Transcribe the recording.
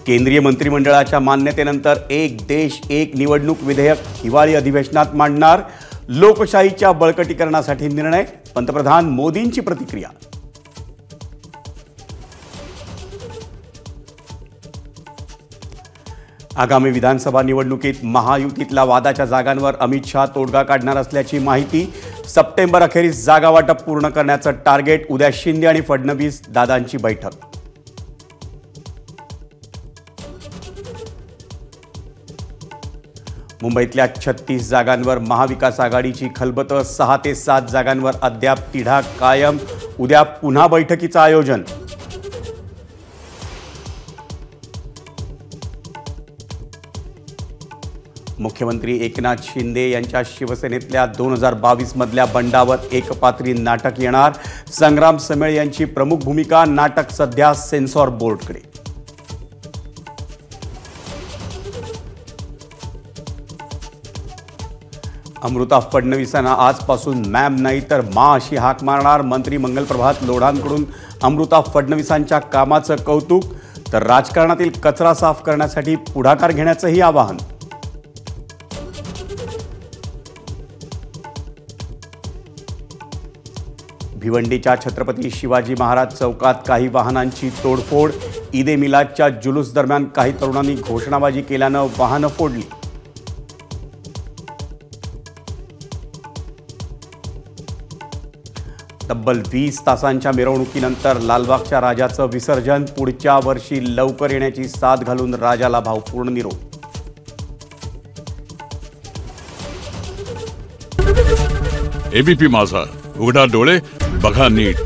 केंद्रीय मंत्रिमंडळाच्या मान्यतेनंतर एक देश एक निवडणूक विधेयक हिवाळी अधिवेशनात मांडणार. लोकशाहीच्या बळकटीकरणासाठी निर्णय. पंतप्रधान मोदींची प्रतिक्रिया. आगामी विधानसभा निवडणुकीत महायुतीतल्या वादाच्या जागांवर अमित शहा तोडगा काढणार असल्याची माहिती. सप्टेंबर अखेरीस जागा वाटप पूर्ण करण्याचं टार्गेट. उद्या शिंदे आणि फडणवीस दादांची बैठक. मुंबईतल्या 36 जागांवर महाविकास आघाडीची खलबत. 6 ते 7 जागांवर अद्याप तिढा कायम. उद्या पुन्हा बैठकीचं आयोजन. मुख्यमंत्री एकनाथ शिंदे यांच्या शिवसेनेतल्या 2022 मधल्या बंडावर एकपात्री नाटक येणार. संग्राम समेळ यांची प्रमुख भूमिका. नाटक सध्या सेन्सॉर बोर्डकडे. अमृता फडणवीसांना आजपासून मॅम नाही तर मा अशी हाक मारणार. मंत्री मंगल प्रभात लोढांकडून अमृता फडणवीसांच्या कामाचं कौतुक. तर राजकारणातील कचरा साफ करण्यासाठी पुढाकार घेण्याचंही आवाहन. भिवंडीच्या छत्रपती शिवाजी महाराज चौकात काही वाहनांची तोडफोड. ईद ए मिलादच्या जुलूस दरम्यान काही तरुणांनी घोषणाबाजी केल्यानं वाहनं फोडली. तब्बल 20 तासांच्या मिरवणुकीनंतर लालबागच्या राजाचं विसर्जन. पुढच्या वर्षी लवकर येण्याची साथ घालून राजाला भावपूर्ण निरोप. एबीपी माझा, उघडा डोळे बघा नीट.